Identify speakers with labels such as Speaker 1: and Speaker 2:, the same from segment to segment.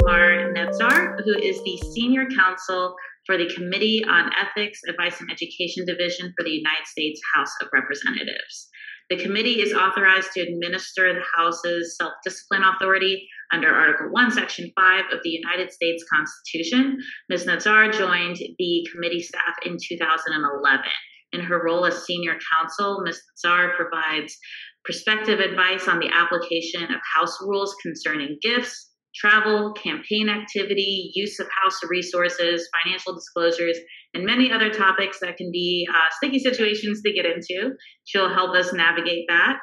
Speaker 1: Tamar Nedzar, who is the Senior Counsel for the Committee on Ethics, Advice, and Education Division for the United States House of Representatives. The committee is authorized to administer the House's self-discipline authority under Article 1, Section 5 of the United States Constitution. Ms. Nedzar joined the committee staff in 2011. In her role as Senior Counsel, Ms. Nedzar provides prospective advice on the application of House rules concerning gifts, travel, campaign activity, use of House resources, financial disclosures, and many other topics that can be sticky situations to get into. She'll help us navigate that.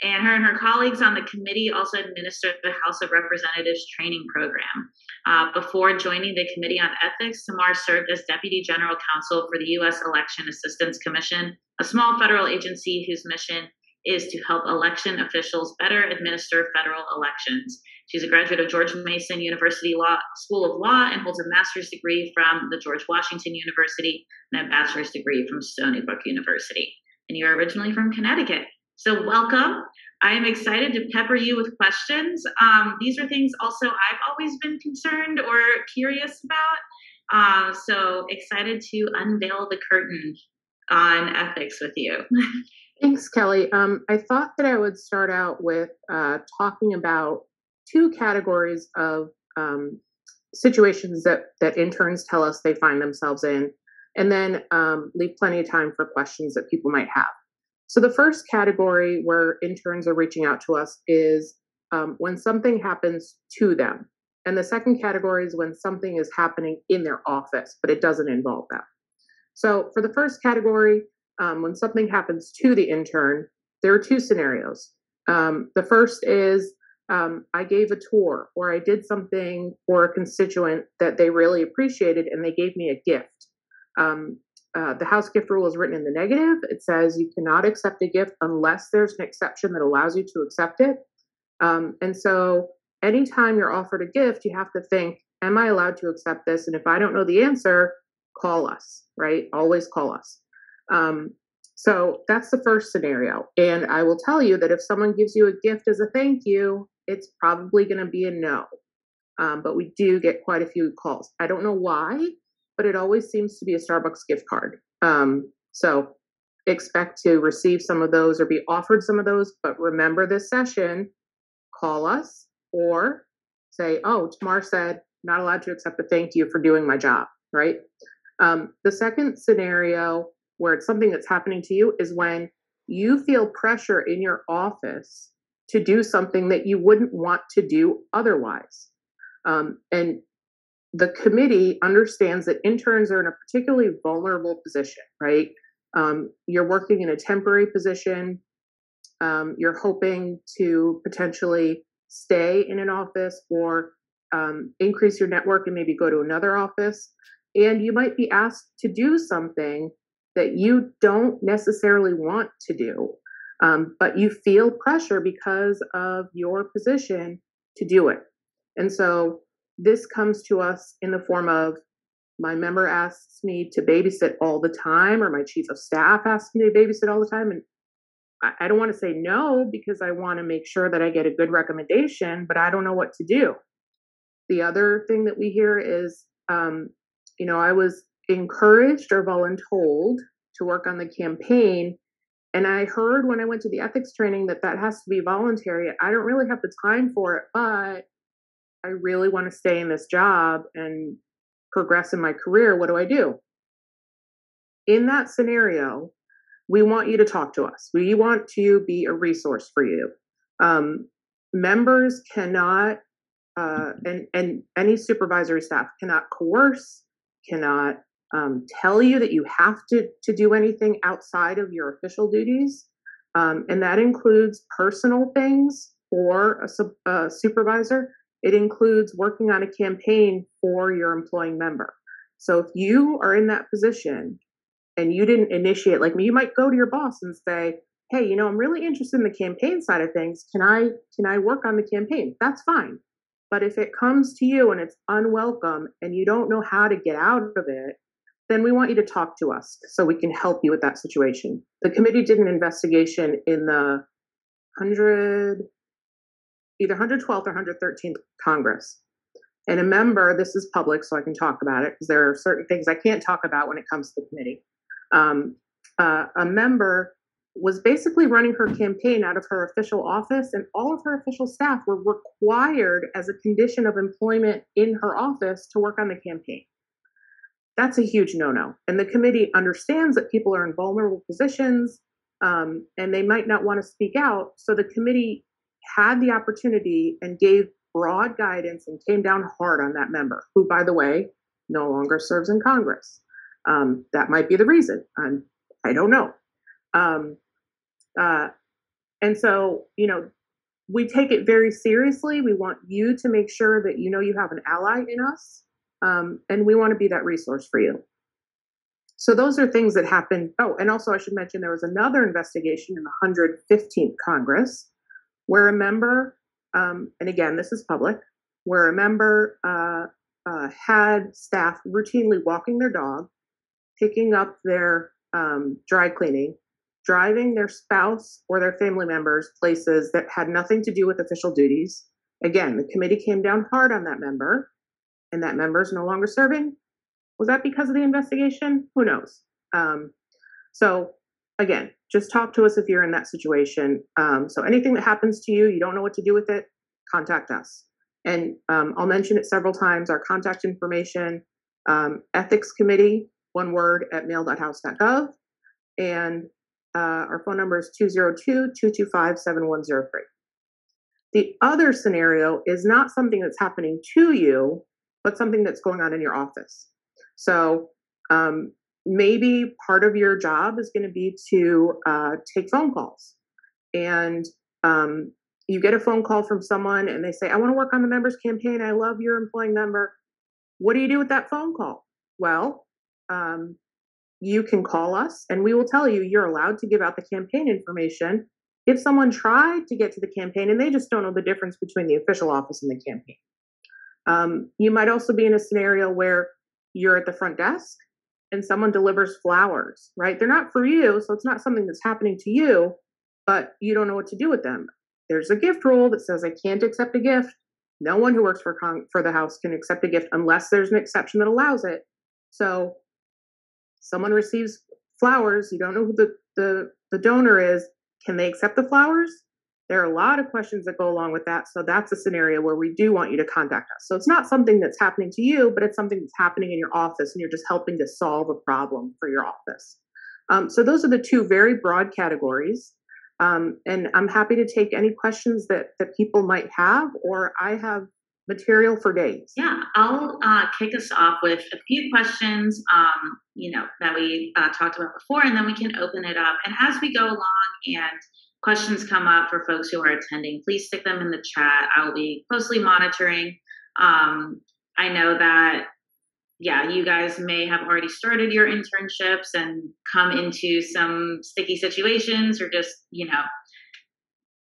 Speaker 1: And her colleagues on the committee also administer the House of Representatives training program. Before joining the Committee on Ethics, Tamar served as Deputy General Counsel for the U.S. Election Assistance Commission, a small federal agency whose mission is to help election officials better administer federal elections. She's a graduate of George Mason University School of Law and holds a master's degree from the George Washington University and a bachelor's degree from Stony Brook University. And you're originally from Connecticut. So welcome. I am excited to pepper you with questions. These are things also I've always been concerned or curious about. So excited to unveil the curtain on ethics with you.
Speaker 2: Thanks, Kelly. I thought that I would start out with talking about two categories of situations that interns tell us they find themselves in, and then leave plenty of time for questions that people might have. So the first category where interns are reaching out to us is when something happens to them. And the second category is when something is happening in their office, but it doesn't involve them. So for the first category, when something happens to the intern, there are two scenarios. The first is I gave a tour or I did something for a constituent that they really appreciated and they gave me a gift. The House Gift Rule is written in the negative. It says you cannot accept a gift unless there's an exception that allows you to accept it. And so anytime you're offered a gift, you have to think, am I allowed to accept this? And if I don't know the answer, call us, right? Always call us. So that's the first scenario. And I will tell you that if someone gives you a gift as a thank you, it's probably going to be a no. But we do get quite a few calls. I don't know why, but it always seems to be a Starbucks gift card. So expect to receive some of those or be offered some of those. But remember this session, call us or say, oh, Tamar said, not allowed to accept a thank you for doing my job, right? The second scenario where it's something that's happening to you is when you feel pressure in your office to do something that you wouldn't want to do otherwise. And the committee understands that interns are in a particularly vulnerable position, right? You're working in a temporary position. You're hoping to potentially stay in an office or increase your network and maybe go to another office. And you might be asked to do something that you don't necessarily want to do, but you feel pressure because of your position to do it. And so this comes to us in the form of my member asks me to babysit all the time, or my chief of staff asks me to babysit all the time. And I don't want to say no because I want to make sure that I get a good recommendation, but I don't know what to do. The other thing that we hear is, I was encouraged or voluntold to work on the campaign. And I heard when I went to the ethics training that has to be voluntary. I don't really have the time for it, but I really want to stay in this job and progress in my career. What do I do? In that scenario, we want you to talk to us. We want to be a resource for you. Members cannot, and any supervisory staff cannot coerce, cannot tell you that you have to do anything outside of your official duties. And that includes personal things for a supervisor. It includes working on a campaign for your employing member. So if you are in that position and you didn't initiate, like you might go to your boss and say, hey, I'm really interested in the campaign side of things. Can I work on the campaign? That's fine. But if it comes to you and it's unwelcome and you don't know how to get out of it, then we want you to talk to us so we can help you with that situation. The committee did an investigation in the either 112th or 113th Congress. And a member, this is public, so I can talk about it because there are certain things I can't talk about when it comes to the committee. A member was basically running her campaign out of her official office, and all of her official staff were required as a condition of employment in her office to work on the campaign. That's a huge no-no. And the committee understands that people are in vulnerable positions and they might not want to speak out. So the committee had the opportunity and gave broad guidance and came down hard on that member, who, by the way, no longer serves in Congress. That might be the reason. I don't know. And so, you know, we take it very seriously. We want you to make sure that you know you have an ally in us, and we want to be that resource for you. So those are things that happen. Oh, and also I should mention there was another investigation in the 115th Congress where a member, and again, this is public, where a member had staff routinely walking their dog, picking up their dry cleaning, driving their spouse or their family members places that had nothing to do with official duties. Again, the committee came down hard on that member, and that member is no longer serving. Was that because of the investigation? Who knows? So again, just talk to us if you're in that situation. So anything that happens to you, you don't know what to do with it, contact us. And I'll mention it several times, our contact information, ethics committee, one word, at mail.house.gov. And our phone number is 202-225-7103. The other scenario is not something that's happening to you, but something that's going on in your office. So maybe part of your job is going to be to take phone calls. And you get a phone call from someone and they say, I want to work on the members campaign. I love your employing member. What do you do with that phone call? Well, you can call us and we will tell you you're allowed to give out the campaign information if someone tried to get to the campaign and they just don't know the difference between the official office and the campaign. You might also be in a scenario where you're at the front desk and someone delivers flowers, right? They're not for you, so it's not something that's happening to you, but you don't know what to do with them. There's a gift rule that says I can't accept a gift. No one who works for the house can accept a gift unless there's an exception that allows it. So someone receives flowers, you don't know who the donor is. Can they accept the flowers? There are a lot of questions that go along with that. So that's a scenario where we do want you to contact us. So it's not something that's happening to you, but it's something that's happening in your office and you're just helping to solve a problem for your office. So those are the two very broad categories. And I'm happy to take any questions that people might have, or I have material for days.
Speaker 1: Yeah, I'll kick us off with a few questions, that we talked about before, and then we can open it up. And as we go along and questions come up for folks who are attending, please stick them in the chat. I will be closely monitoring. I know that, you guys may have already started your internships and come into some sticky situations or just,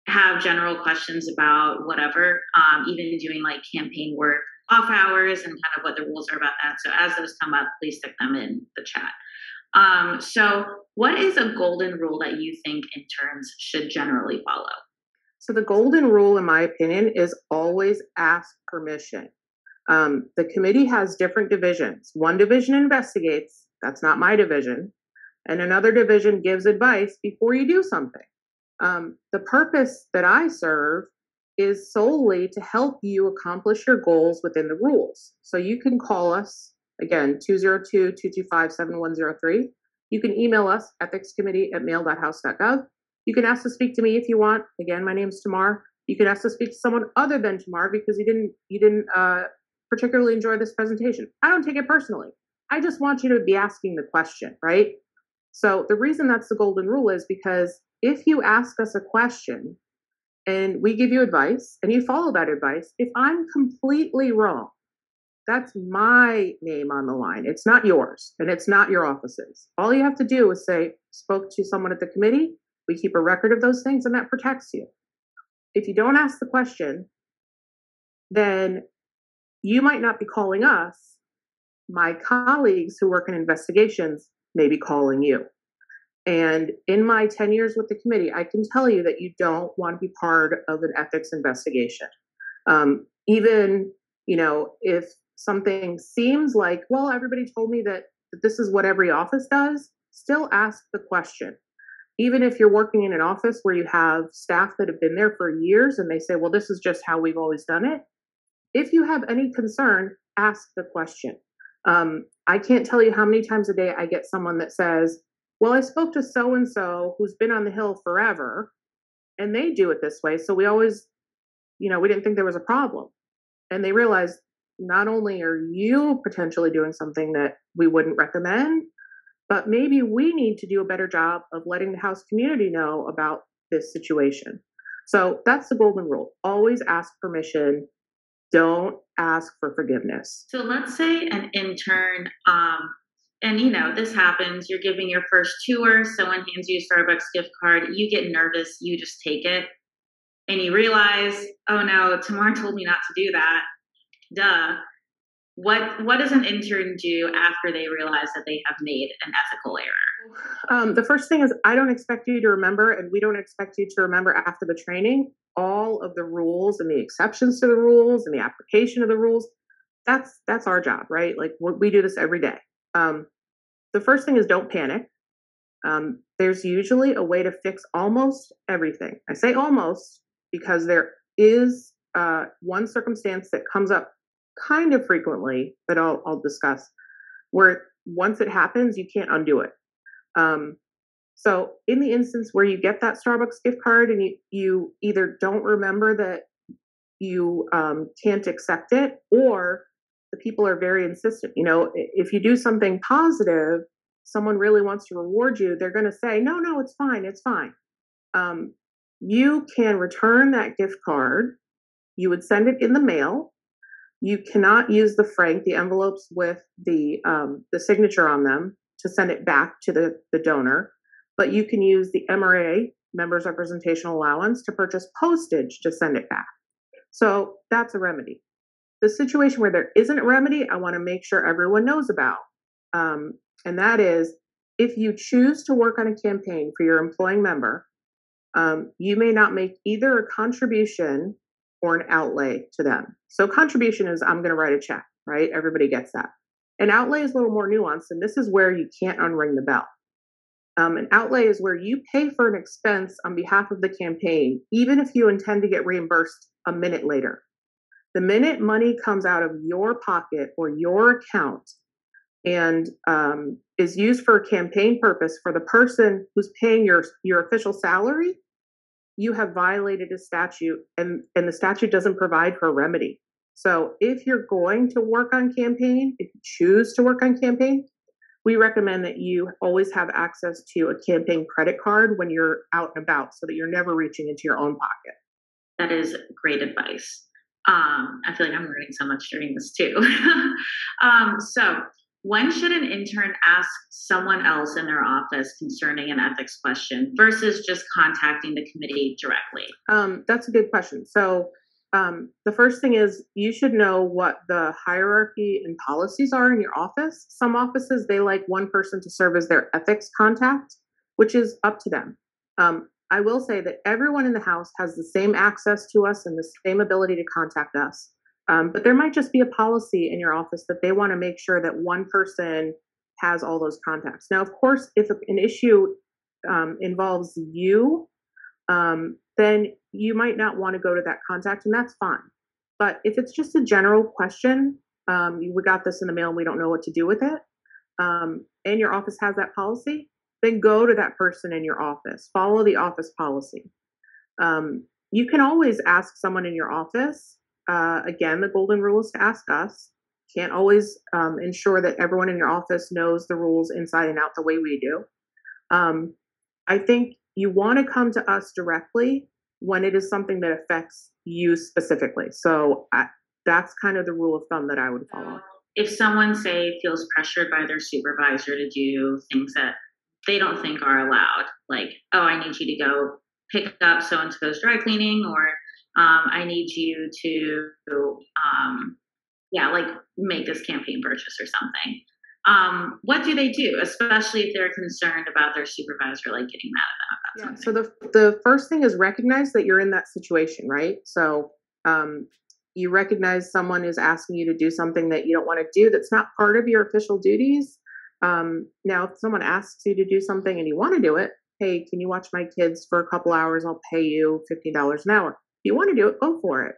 Speaker 1: have general questions about whatever, even doing like campaign work off hours and kind of what the rules are about that. So as those come up, please stick them in the chat. So what is a golden rule that you think interns should generally follow?
Speaker 2: So the golden rule, in my opinion, is always ask permission. The committee has different divisions. One division investigates, that's not my division, and another division gives advice before you do something. The purpose that I serve is solely to help you accomplish your goals within the rules. So you can call us, again, 202-225-7103. You can email us, ethicscommittee@mail.house.gov. You can ask to speak to me if you want. Again, my name's Tamar. You can ask to speak to someone other than Tamar because you didn't particularly enjoy this presentation. I don't take it personally. I just want you to be asking the question, right? So the reason that's the golden rule is because if you ask us a question and we give you advice and you follow that advice, if I'm completely wrong, that's my name on the line. It's not yours and it's not your office's. All you have to do is say, spoke to someone at the committee. We keep a record of those things and that protects you. If you don't ask the question, then you might not be calling us. My colleagues who work in investigations may be calling you. And in my 10 years with the committee, I can tell you that you don't want to be part of an ethics investigation. Even, if something seems like, well, everybody told me that this is what every office does, still ask the question. Even if you're working in an office where you have staff that have been there for years and they say, well, this is just how we've always done it. If you have any concern, ask the question. I can't tell you how many times a day I get someone that says, well, I spoke to so-and-so who's been on the Hill forever, and they do it this way. So we always, we didn't think there was a problem. And they realize not only are you potentially doing something that we wouldn't recommend, but maybe we need to do a better job of letting the House community know about this situation. So that's the golden rule. Always ask permission. Don't ask for forgiveness.
Speaker 1: So let's say an intern, and this happens, you're giving your first tour, someone hands you a Starbucks gift card, you get nervous, you just take it, and you realize, oh no, Tamar told me not to do that. Duh. What does an intern do after they realize that they have made an ethical error?
Speaker 2: The first thing is, I don't expect you to remember, and we don't expect you to remember after the training, all of the rules and the exceptions to the rules and the application of the rules. That's our job, right? Like we do this every day. The first thing is, don't panic. There's usually a way to fix almost everything. I say almost because there is one circumstance that comes up kind of frequently that I'll discuss, where once it happens, you can't undo it. So in the instance where you get that Starbucks gift card and you either don't remember that you can't accept it, or the people are very insistent. If you do something positive, someone really wants to reward you, they're going to say, no, it's fine. It's fine. You can return that gift card. You would send it in the mail. You cannot use the envelopes with the signature on them, to send it back to the donor, but you can use the MRA, Members Representation Allowance, to purchase postage to send it back. So that's a remedy. The situation where there isn't a remedy, I want to make sure everyone knows about. And that is, if you choose to work on a campaign for your employing member, you may not make either a contribution or an outlay to them. So contribution is, I'm going to write a check, right? Everybody gets that. An outlay is a little more nuanced, and this is where you can't unring the bell. An outlay is where you pay for an expense on behalf of the campaign, even if you intend to get reimbursed a minute later. The minute money comes out of your pocket or your account and is used for a campaign purpose for the person who's paying your official salary, you have violated a statute, and the statute doesn't provide for a remedy. So if you're going to work on campaign, if you choose to work on campaign, we recommend that you always have access to a campaign credit card when you're out and about, so that you're never reaching into your own pocket.
Speaker 1: That is great advice. I feel like I'm learning so much during this too. So when should an intern ask someone else in their office concerning an ethics question versus just contacting the committee directly?
Speaker 2: That's a good question. So the first thing is, you should know what the hierarchy and policies are in your office. Some offices, they like one person to serve as their ethics contact, which is up to them. I will say that everyone in the House has the same access to us and the same ability to contact us. But there might just be a policy in your office that they want to make sure that one person has all those contacts. Now, of course, if an issue involves you, then you might not want to go to that contact, and that's fine. But if it's just a general question, we got this in the mail and we don't know what to do with it, and your office has that policy, then go to that person in your office. Follow the office policy. You can always ask someone in your office. Again, the golden rule is to ask us. Can't always ensure that everyone in your office knows the rules inside and out the way we do. I think you want to come to us directly when it is something that affects you specifically. So that's kind of the rule of thumb that I would follow.
Speaker 1: If someone, say, feels pressured by their supervisor to do things that they don't think are allowed, like, oh, I need you to go pick up so-and-so's dry cleaning, or I need you to, make this campaign purchase or something. what do they do, especially if they're concerned about their supervisor like getting mad at them about
Speaker 2: So
Speaker 1: something?
Speaker 2: the first thing is recognize that you're in that situation, right? So you recognize someone is asking you to do something that you don't want to do that's not part of your official duties. Now, if someone asks you to do something and you want to do it, hey, can you watch my kids for a couple hours? I'll pay you $15 an hour. If you want to do it, go for it.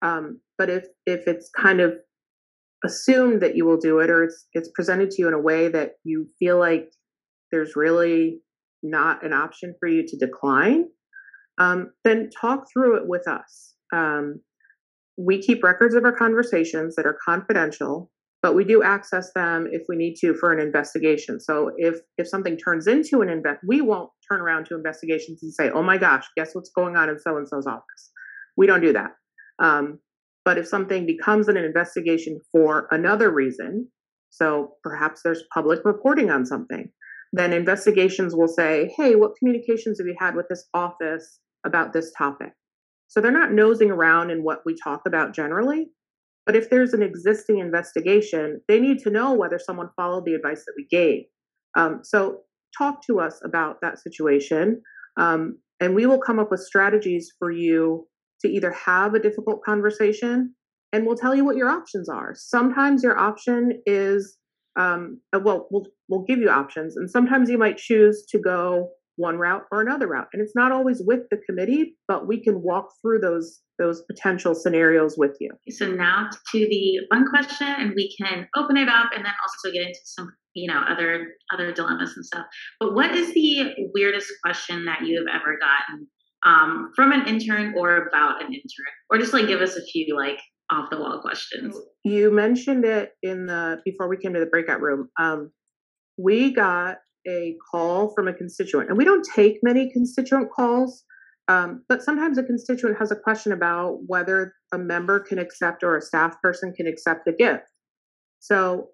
Speaker 2: But if it's kind of assumed that you will do it, or it's presented to you in a way that you feel like there's really not an option for you to decline, then talk through it with us. We keep records of our conversations that are confidential, but we do access them if we need to for an investigation. So if something turns into an we won't turn around to investigations and say, oh my gosh, guess what's going on in so-and-so's office. We don't do that. But if something becomes an investigation for another reason, so perhaps there's public reporting on something, then investigations will say, hey, what communications have you had with this office about this topic? So they're not nosing around in what we talk about generally, but if there's an existing investigation, they need to know whether someone followed the advice that we gave. So talk to us about that situation, and we will come up with strategies for you to either have a difficult conversation, and we'll tell you what your options are. Sometimes your option is, we'll give you options, and sometimes you might choose to go one route or another route. And it's not always with the committee, but we can walk through those potential scenarios with you.
Speaker 1: So now to the fun question, and we can open it up and then also get into some, other dilemmas and stuff. But what is the weirdest question that you have ever gotten from an intern or about an intern? Or just give us a few off the wall questions.
Speaker 2: You mentioned it before we came to the breakout room. We got a call from a constituent, and we don't take many constituent calls, but sometimes a constituent has a question about whether a member can accept or a staff person can accept a gift. So,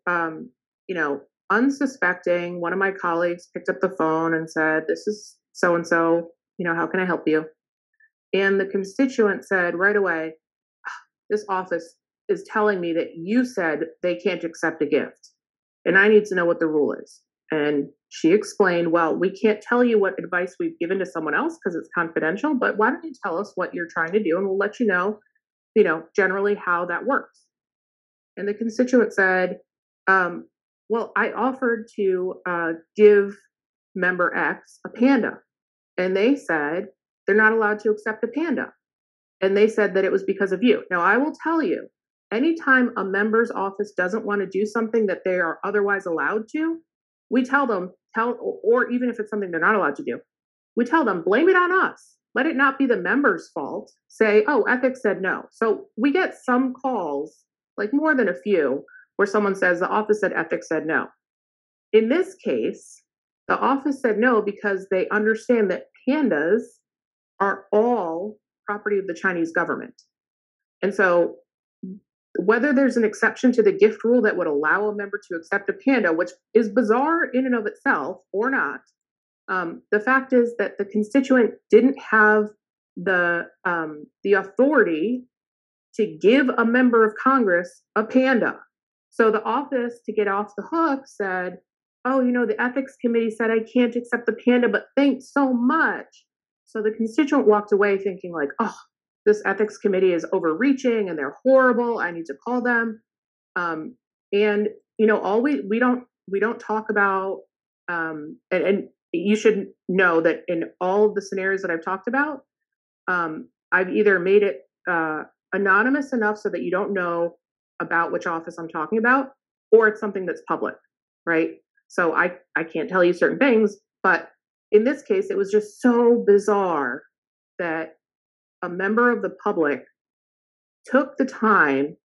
Speaker 2: unsuspecting, one of my colleagues picked up the phone and said, this is so-and-so, how can I help you? And the constituent said right away, this office is telling me that you said they can't accept a gift, and I need to know what the rule is. And she explained, well, we can't tell you what advice we've given to someone else because it's confidential, but why don't you tell us what you're trying to do, and we'll let you know, generally how that works. And the constituent said, well, I offered to give member X a panda, and they said they're not allowed to accept a panda. And they said that it was because of you. Now, I will tell you, anytime a member's office doesn't want to do something that they are otherwise allowed to, we tell them, or even if it's something they're not allowed to do, we tell them, blame it on us. Let it not be the member's fault. Say, oh, ethics said no. So we get some calls, more than a few, where someone says the office said ethics said no. In this case, the office said no because they understand that pandas are all property of the Chinese government. And so whether there's an exception to the gift rule that would allow a member to accept a panda, which is bizarre in and of itself, or not, the fact is that the constituent didn't have the authority to give a member of Congress a panda. So the office, to get off the hook, said, oh, the ethics committee said I can't accept the panda, but thanks so much. So the constituent walked away thinking oh, this ethics committee is overreaching and they're horrible. I need to call them. And all we don't talk about. And you should know that in all of the scenarios that I've talked about, I've either made it anonymous enough so that you don't know about which office I'm talking about, or it's something that's public, right? So I can't tell you certain things, but in this case, it was just so bizarre that a member of the public took the time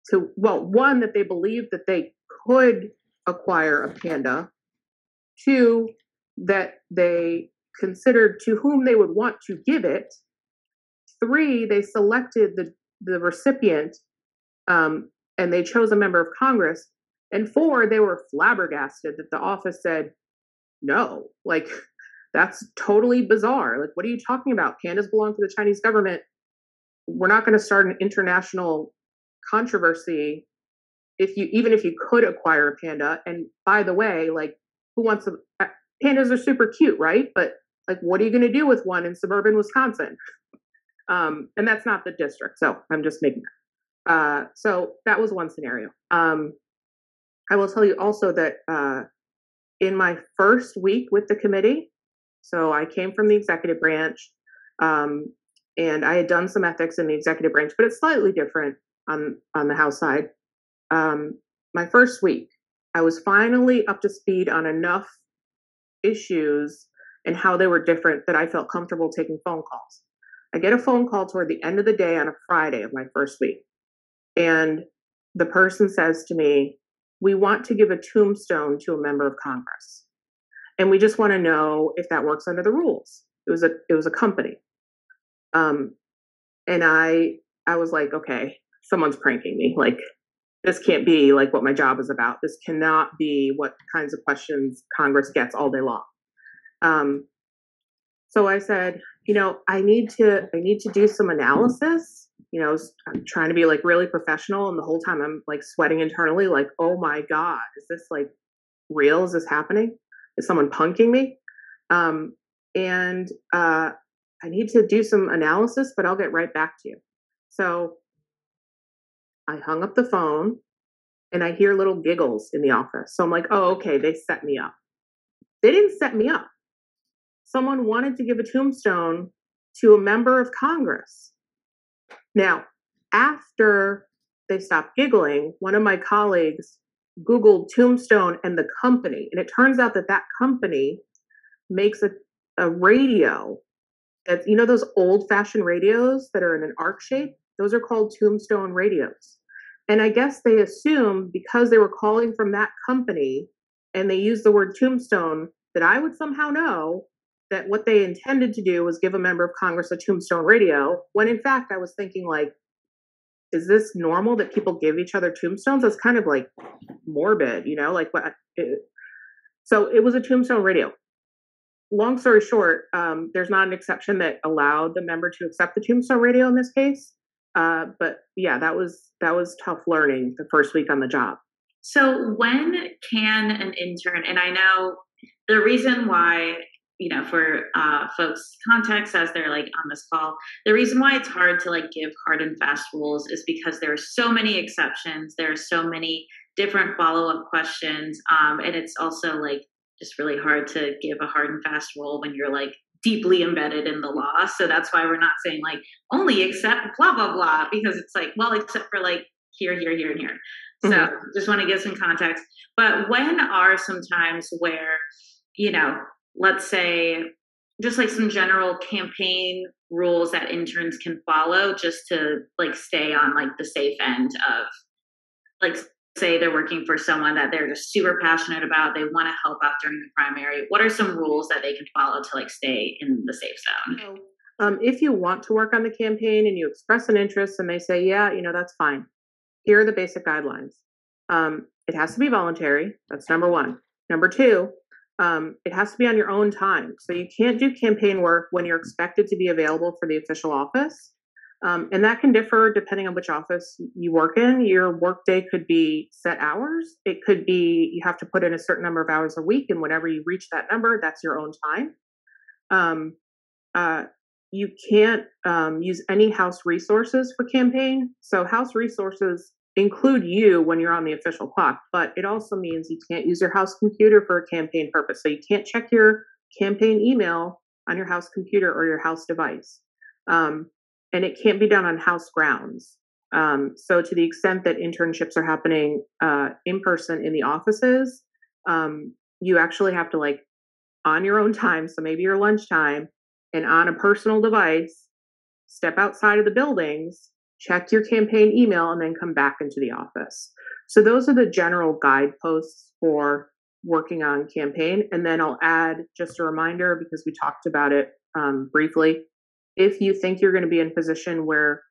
Speaker 2: to, one, that they believed that they could acquire a panda, two, that they considered to whom they would want to give it, three, they selected the recipient, and they chose a member of Congress, and four, they were flabbergasted that the office said no. That's totally bizarre. What are you talking about? Pandas belong to the Chinese government. We're not going to start an international controversy even if you could acquire a panda, and by the way, like, who wants pandas are super cute, right? But like, what are you going to do with one in suburban Wisconsin? And that's not the district, so I'm just making that. So that was one scenario. I will tell you also that in my first week with the committee, so I came from the executive branch, and I had done some ethics in the executive branch, but it's slightly different on the House side. My first week, I was finally up to speed on enough issues and how they were different that I felt comfortable taking phone calls. I get a phone call toward the end of the day on a Friday of my first week, and the person says to me, "We want to give a tombstone to a member of Congress, and we just want to know if that works under the rules." It was a company, and I was like, okay, someone's pranking me. Like, this can't be like what my job is about. This cannot be what kinds of questions Congress gets all day long. So I said, I need to do some analysis. I'm trying to be like really professional, and the whole time I'm like sweating internally, like, oh my God, is this like real? Is this happening? Is someone punking me? And I need to do some analysis, but I'll get right back to you. So I hung up the phone, and I hear little giggles in the office. So I'm like, oh, okay, they set me up. They didn't set me up. Someone wanted to give a tombstone to a member of Congress. Now, after they stopped giggling, one of my colleagues Googled tombstone and the company, and it turns out that company makes a radio that, those old-fashioned radios that are in an arc shape? Those are called tombstone radios. And I guess they assumed because they were calling from that company and they used the word tombstone that I would somehow know that what they intended to do was give a member of Congress a tombstone radio, when in fact I was thinking, like, is this normal that people give each other tombstones? That's kind of like morbid, like what? So it was a tombstone radio. Long story short, there's not an exception that allowed the member to accept the tombstone radio in this case. But yeah, that was tough learning the first week on the job.
Speaker 1: So when can an intern, and I know the reason why, for folks' context as they're like on this call, the reason why it's hard to like give hard and fast rules is because there are so many exceptions. There are so many different follow-up questions. And it's also like just really hard to give a hard and fast rule when you're like deeply embedded in the law. So that's why we're not saying like only except blah, blah, blah, because it's like, well, except for like here, here, here, and here. So just want to give some context. But when are some times where, let's say just like some general campaign rules that interns can follow just to like stay on like the safe end of, like, say they're working for someone that they're just super passionate about, they want to help out during the primary. What are some rules that they can follow to like stay in the safe zone?
Speaker 2: If you want to work on the campaign and you express an interest and they say, yeah, that's fine. Here are the basic guidelines. It has to be voluntary. That's number one. Number two, it has to be on your own time. So you can't do campaign work when you're expected to be available for the official office. And that can differ depending on which office you work in. Your workday could be set hours. It could be you have to put in a certain number of hours a week, and whenever you reach that number, that's your own time. You can't use any house resources for campaign. So house resources include you when you're on the official clock, but it also means you can't use your house computer for a campaign purpose. So you can't check your campaign email on your house computer or your house device. And it can't be done on house grounds. So to the extent that internships are happening in person in the offices, you actually have to, like, on your own time, so maybe your lunchtime, and on a personal device, step outside of the buildings, check your campaign email, and then come back into the office. So those are the general guideposts for working on campaign. And then I'll add just a reminder, because we talked about it briefly. If you think you're going to be in a position where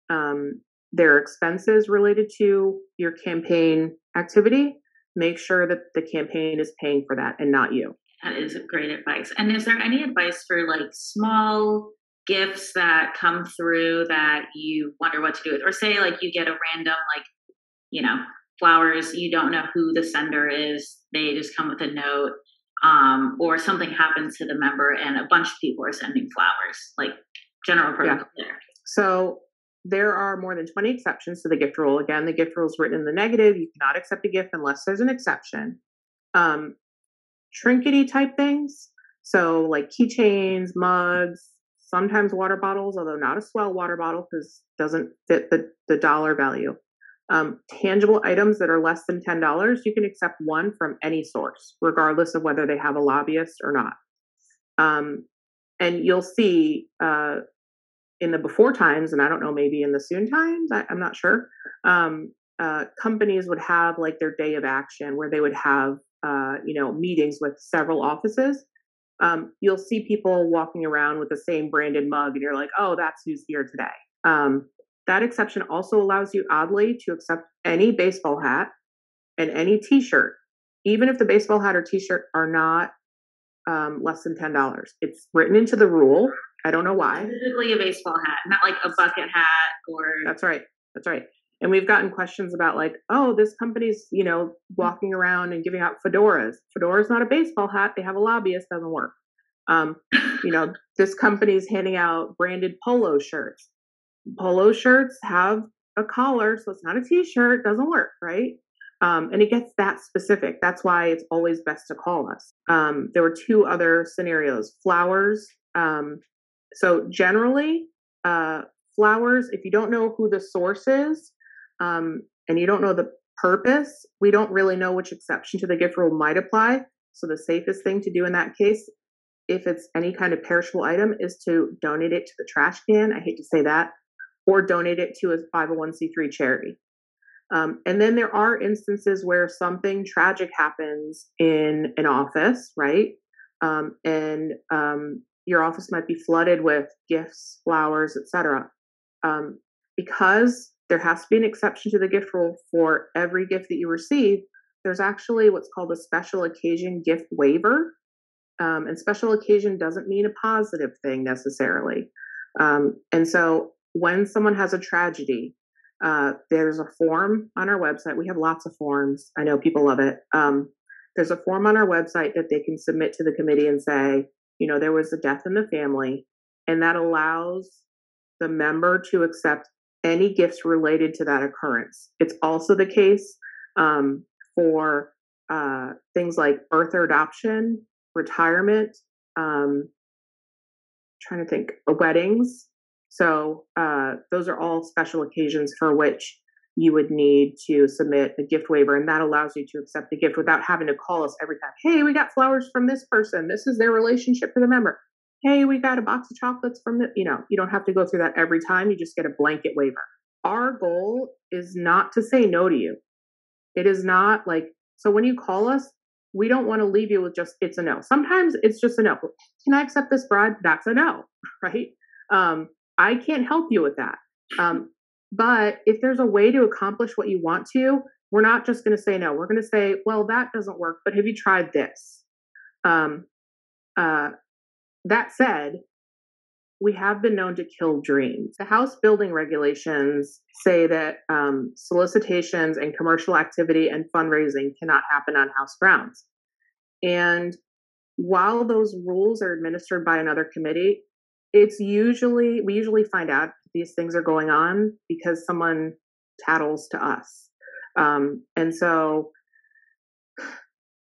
Speaker 2: there are expenses related to your campaign activity, make sure that the campaign is paying for that and not you.
Speaker 1: That is great advice. And is there any advice for like small gifts that come through that you wonder what to do with? Or say like you get a random like, flowers, you don't know who the sender is. They just come with a note, or something happens to the member and a bunch of people are sending flowers, like general protocol there.
Speaker 2: So there are more than 20 exceptions to the gift rule. Again, the gift rule is written in the negative. You cannot accept a gift unless there's an exception. Trinkety type things, so like keychains, mugs, sometimes water bottles, although not a Swell water bottle because it doesn't fit the dollar value. Tangible items that are less than $10, you can accept one from any source, regardless of whether they have a lobbyist or not. And you'll see in the before times, and I don't know, maybe in the soon times, I'm not sure, companies would have like their day of action where they would have meetings with several offices. You'll see people walking around with the same branded mug and you're like, oh, that's who's here today. That exception also allows you, oddly, to accept any baseball hat and any t-shirt, even if the baseball hat or t-shirt are not less than $10. It's written into the rule. I don't know why.
Speaker 1: Specifically a baseball hat, not like a bucket hat or...
Speaker 2: That's right. And we've gotten questions about like, oh, this company's, walking around and giving out fedoras. Fedora's not a baseball hat. They have a lobbyist. Doesn't work. This company's handing out branded polo shirts. Polo shirts have a collar, so it's not a t-shirt. Doesn't work, right? And it gets that specific. That's why it's always best to call us. There were two other scenarios. Flowers. So generally, flowers, if you don't know who the source is, and you don't know the purpose, we don't really know which exception to the gift rule might apply. So the safest thing to do in that case, if it's any kind of perishable item, is to donate it to the trash can. I hate to say that. Or donate it to a 501c3 charity. And then there are instances where something tragic happens in an office, right? And your office might be flooded with gifts, flowers, etc. Because there has to be an exception to the gift rule for every gift that you receive, there's actually what's called a special occasion gift waiver. And special occasion doesn't mean a positive thing necessarily. And so when someone has a tragedy, there's a form on our website. We have lots of forms. I know people love it. There's a form on our website that they can submit to the committee and say, there was a death in the family, and that allows the member to accept any gifts related to that occurrence. It's also the case for things like birth or adoption, retirement, trying to think, weddings. So those are all special occasions for which you would need to submit a gift waiver, and that allows you to accept the gift without having to call us every time. Hey, we got flowers from this person. This is their relationship to the member. Hey, we got a box of chocolates from the, you don't have to go through that every time. You just get a blanket waiver. Our goal is not to say no to you. It is not like, so when you call us, we don't want to leave you with just, it's a no. Sometimes it's just a no. Can I accept this bribe? That's a no, right? I can't help you with that. But if there's a way to accomplish what you want to, we're not just going to say no. We're going to say, well, that doesn't work, but have you tried this? That said, we have been known to kill dreams. The House building regulations say that solicitations and commercial activity and fundraising cannot happen on House grounds. And while those rules are administered by another committee, we usually find out these things are going on because someone tattles to us. And so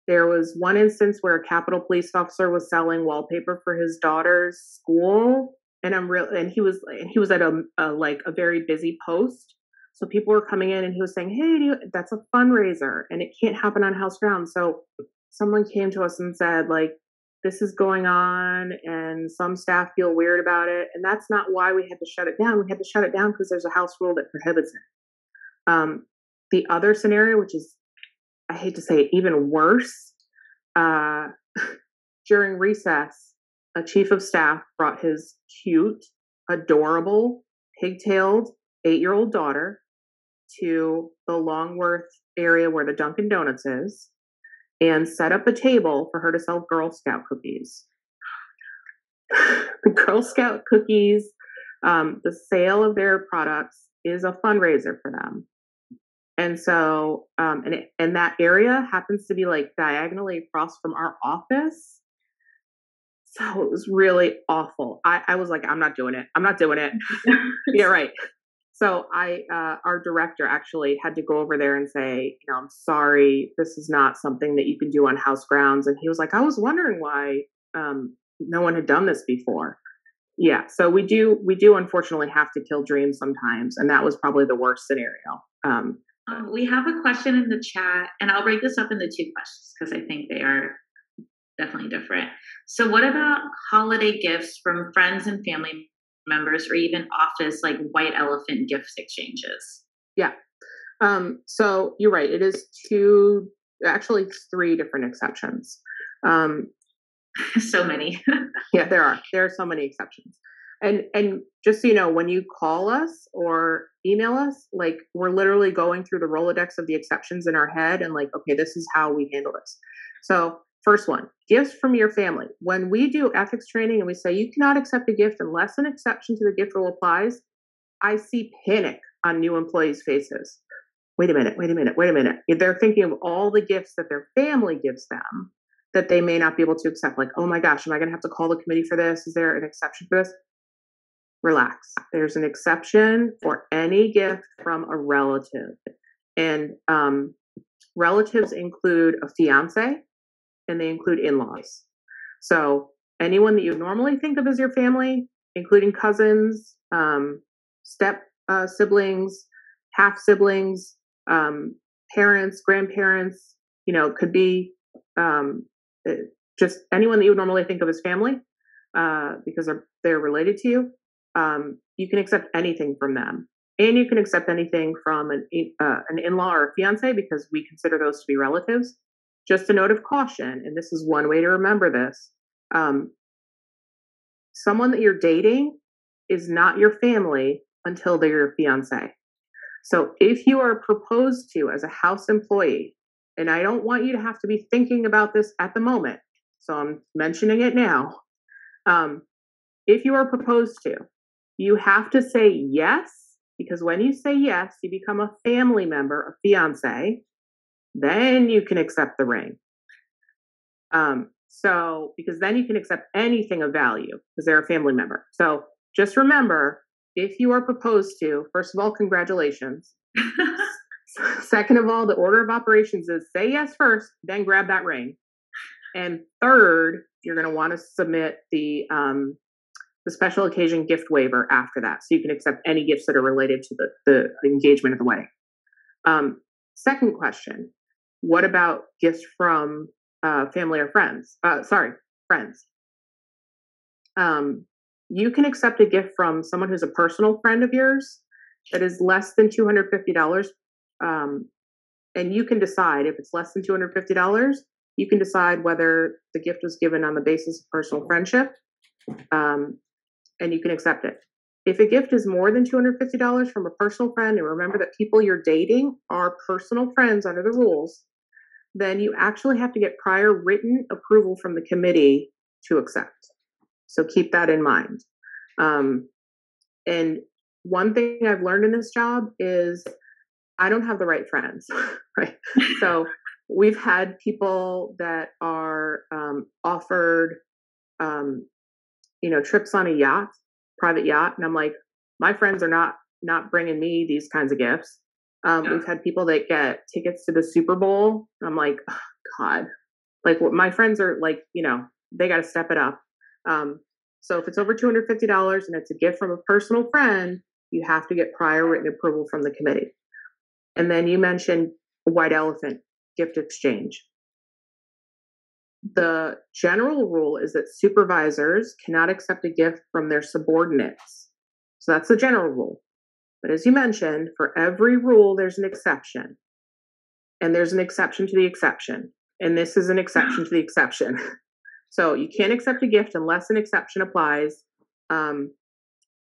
Speaker 2: there was one instance where a Capitol police officer was selling wallpaper for his daughter's school, and he was at a very busy post. So people were coming in, and he was saying, "Hey, that's a fundraiser, and it can't happen on House grounds." So someone came to us and said, like, this is going on, and some staff feel weird about it, and that's not why we had to shut it down. We had to shut it down because there's a House rule that prohibits it. The other scenario, which is, I hate to say it, even worse, during recess, a chief of staff brought his cute, adorable, pigtailed 8-year-old daughter to the Longworth area where the Dunkin' Donuts is and set up a table for her to sell Girl Scout cookies. The Girl Scout cookies, the sale of their products is a fundraiser for them. And so, and that area happens to be like diagonally across from our office. So it was really awful. I was like, I'm not doing it. I'm not doing it. Yeah, right. So our director actually had to go over there and say, I'm sorry, this is not something that you can do on house grounds. And he was like, I was wondering why no one had done this before. Yeah, so we do unfortunately have to kill dreams sometimes, and that was probably the worst scenario.
Speaker 1: We have a question in the chat, and I'll break this up into two questions because I think they are definitely different. So what about holiday gifts from friends and family members, or even office like white elephant gift exchanges?
Speaker 2: Yeah. So you're right. It is actually three different exceptions.
Speaker 1: So many.
Speaker 2: Yeah, there are so many exceptions. And just so you know, when you call us or email us, like we're literally going through the Rolodex of the exceptions in our head and like, okay, this is how we handle this. So first one, gifts from your family. When we do ethics training and we say you cannot accept a gift unless an exception to the gift rule applies, I see panic on new employees' faces. Wait a minute. They're thinking of all the gifts that their family gives them that they may not be able to accept. Like, oh my gosh, am I going to have to call the committee for this? Is there an exception for this? Relax. There's an exception for any gift from a relative. And relatives include a fiance and they include in-laws. So anyone that you normally think of as your family, including cousins, step siblings, half siblings, parents, grandparents, could be just anyone that you would normally think of as family because they're related to you. You can accept anything from them, and you can accept anything from an in-law or a fiance because we consider those to be relatives. Just a note of caution, and this is one way to remember this: someone that you're dating is not your family until they're your fiance. So if you are proposed to as a house employee, and I don't want you to have to be thinking about this at the moment, so I'm mentioning it now. If you are proposed to, you have to say yes, because when you say yes, you become a family member, a fiance, then you can accept the ring. So, because then you can accept anything of value because they're a family member. So just remember, if you are proposed to, first of all, congratulations. Second of all, the order of operations is say yes first, then grab that ring. And third, you're going to want to submit the special occasion gift waiver after that. So you can accept any gifts that are related to the engagement of the wedding. Second question, what about gifts from family or friends? Friends. You can accept a gift from someone who's a personal friend of yours that is less than $250. And you can decide if it's less than $250, you can decide whether the gift was given on the basis of personal friendship, and you can accept it. If a gift is more than $250 from a personal friend, and remember that people you're dating are personal friends under the rules, then you actually have to get prior written approval from the committee to accept. So keep that in mind. And one thing I've learned in this job is I don't have the right friends, right? So we've had people that are offered, trips on a yacht, private yacht, and I'm like, my friends are not bringing me these kinds of gifts. We've had people that get tickets to the Super Bowl. And I'm like, oh, God, like my friends are like, they got to step it up. So if it's over $250 and it's a gift from a personal friend, you have to get prior written approval from the committee. And then you mentioned white elephant gift exchange. The general rule is that supervisors cannot accept a gift from their subordinates. So that's the general rule. But as you mentioned, for every rule, there's an exception. And there's an exception to the exception. And this is an exception to the exception. So you can't accept a gift unless an exception applies.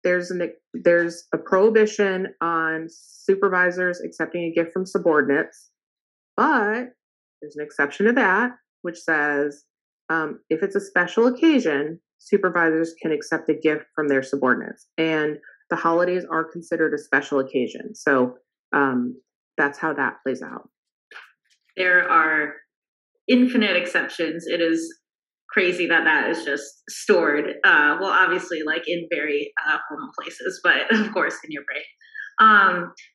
Speaker 2: There's a prohibition on supervisors accepting a gift from subordinates. But there's an exception to that, which says if it's a special occasion, supervisors can accept a gift from their subordinates. And the holidays are considered a special occasion. So that's how that plays out.
Speaker 1: There are infinite exceptions. It is crazy that is just stored. Well, obviously, like in very formal places, but of course in your brain.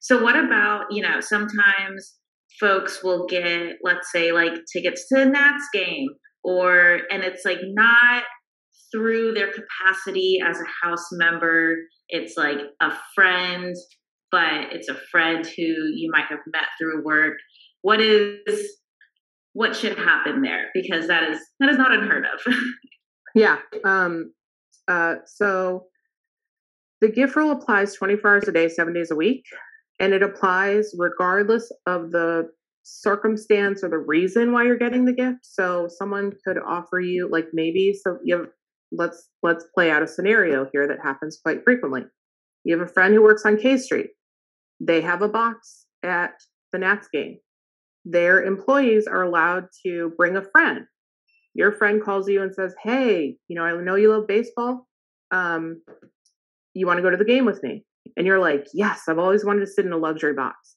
Speaker 1: So what about, sometimes folks will get, let's say, like tickets to the Nats game, and it's like not through their capacity as a house member. It's like a friend, but it's a friend who you might have met through work. What should happen there? Because that is not unheard of.
Speaker 2: Yeah. So the Gif Rule applies 24 hours a day, 7 days a week, and it applies regardless of the circumstance or the reason why you're getting the gift. So someone could offer you, like, let's play out a scenario here that happens quite frequently. You have a friend who works on K Street. They have a box at the Nats game. Their employees are allowed to bring a friend. Your friend calls you and says, hey, I know you love baseball. You want to go to the game with me? And you're like, yes, I've always wanted to sit in a luxury box.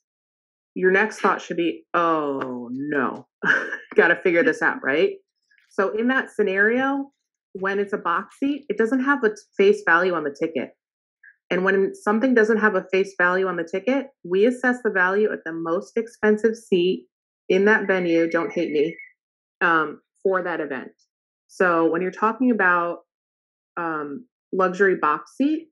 Speaker 2: Your next thought should be, oh no, got to figure this out, right? So in that scenario, when it's a box seat, it doesn't have a face value on the ticket. And when something doesn't have a face value on the ticket, we assess the value at the most expensive seat in that venue, don't hate me, for that event. So when you're talking about luxury box seats,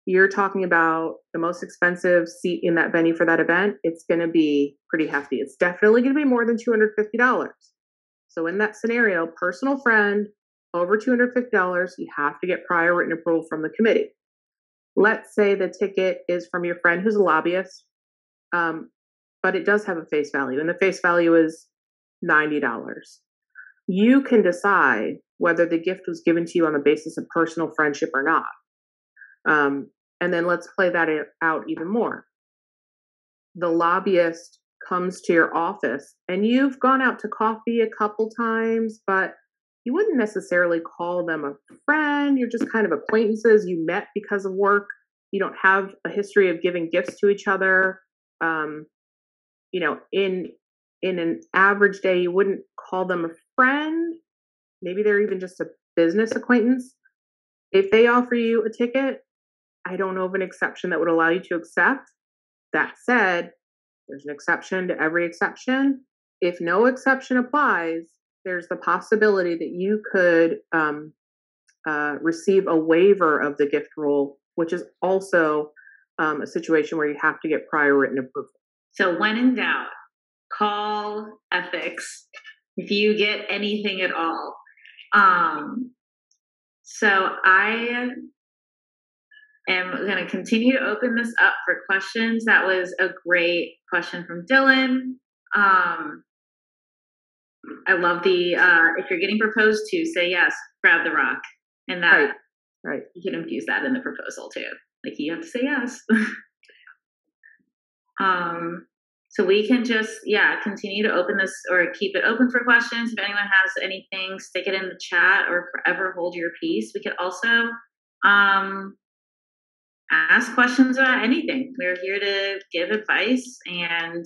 Speaker 2: you're talking about the most expensive seat in that venue for that event. It's going to be pretty hefty. It's definitely going to be more than $250. So in that scenario, personal friend, over $250, you have to get prior written approval from the committee. Let's say the ticket is from your friend who's a lobbyist, but it does have a face value, and the face value is $90. You can decide whether the gift was given to you on the basis of personal friendship or not. And then let's play that out even more. The lobbyist comes to your office, and you've gone out to coffee a couple times, but you wouldn't necessarily call them a friend. You're just kind of acquaintances. You met because of work. You don't have a history of giving gifts to each other. In an average day, you wouldn't call them a friend. Maybe they're even just a business acquaintance. If they offer you a ticket, I don't know of an exception that would allow you to accept. That said, there's an exception to every exception. If no exception applies, there's the possibility that you could receive a waiver of the gift rule, which is also a situation where you have to get prior written approval.
Speaker 1: So when in doubt, call ethics if you get anything at all. So I am going to continue to open this up for questions. That was a great question from Dylan. I love the if you're getting proposed to, say yes, grab the rock. And that
Speaker 2: right.
Speaker 1: You can infuse that in the proposal too. Like, you have to say yes. So we can just, continue to open this or keep it open for questions. If anyone has anything, stick it in the chat or forever hold your peace. We could also ask questions about anything. We're here to give advice and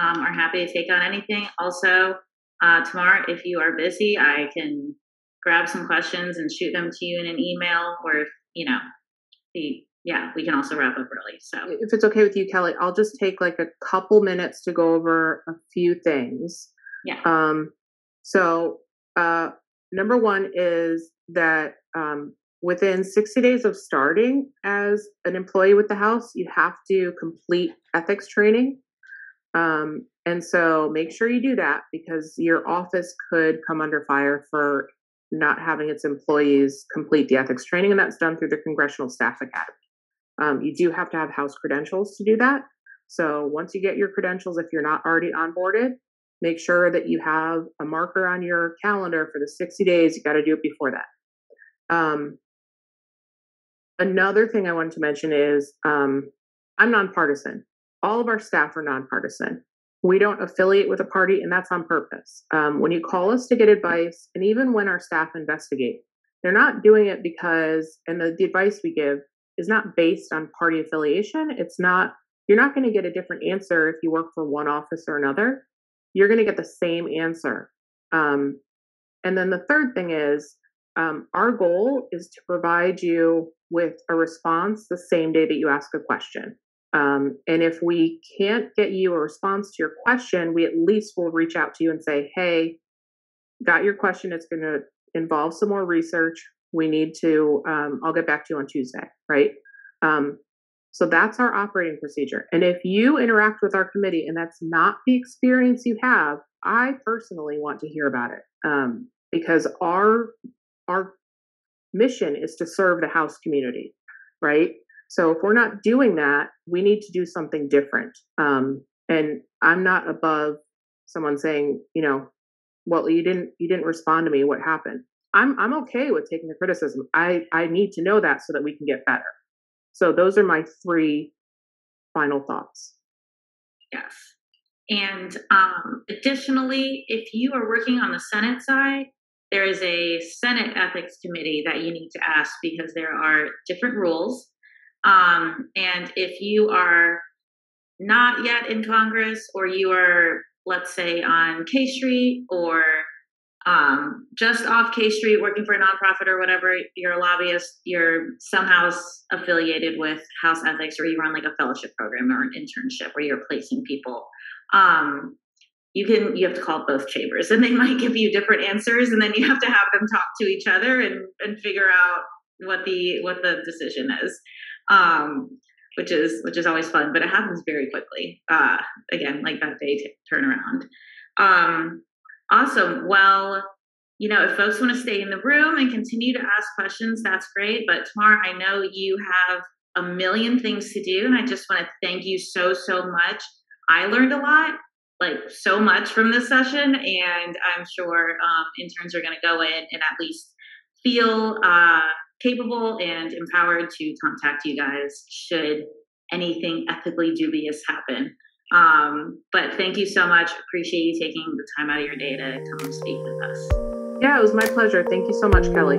Speaker 1: are happy to take on anything. Also, Tamar, if you are busy, I can grab some questions and shoot them to you in an email, or if, we can also wrap up early. So
Speaker 2: if it's okay with you, Kelly, I'll just take like a couple minutes to go over a few things.
Speaker 1: Yeah.
Speaker 2: So number one is that within 60 days of starting as an employee with the house, you have to complete ethics training. And so make sure you do that, because your office could come under fire for not having its employees complete the ethics training, and that's done through the Congressional Staff Academy. You do have to have house credentials to do that. So once you get your credentials, if you're not already onboarded, make sure that you have a marker on your calendar for the 60 days. You got to do it before that. Another thing I wanted to mention is I'm nonpartisan. All of our staff are nonpartisan. We don't affiliate with a party, and that's on purpose. When you call us to get advice, and even when our staff investigate, they're not doing it because, and the advice we give is not based on party affiliation. It's not you're not going to get a different answer if you work for one office or another. You're going to get the same answer. And then the third thing is, our goal is to provide you with a response the same day that you ask a question. And if we can't get you a response to your question, we at least will reach out to you and say, hey, got your question. It's going to involve some more research. We need to, I'll get back to you on Tuesday, right? So that's our operating procedure. And if you interact with our committee and that's not the experience you have, I personally want to hear about it, because our mission is to serve the House community, right? So if we're not doing that, we need to do something different. And I'm not above someone saying, well, you didn't respond to me. What happened? I'm okay with taking the criticism. I need to know that so that we can get better. So those are my 3 final thoughts.
Speaker 1: Yes. And additionally, if you are working on the Senate side, there is a Senate Ethics Committee that you need to ask, because there are different rules. And if you are not yet in Congress, or you are, let's say, on K Street, or just off K Street working for a nonprofit or whatever, you're a lobbyist, you're somehow affiliated with House Ethics, or you run like a fellowship program or an internship where you're placing people, you have to call both chambers, and they might give you different answers, and then you have to have them talk to each other and figure out what the decision is, which is always fun, but it happens very quickly. Again, like that day turnaround. Awesome. Well, if folks want to stay in the room and continue to ask questions, that's great. But Tamar, I know you have a million things to do, and I just want to thank you so much. I learned a lot, like so much from this session, and I'm sure interns are going to go in and at least feel capable and empowered to contact you guys should anything ethically dubious happen. But thank you so much. Appreciate you taking the time out of your day to come and speak with us.
Speaker 2: Yeah, it was my pleasure. Thank you so much, Kelly.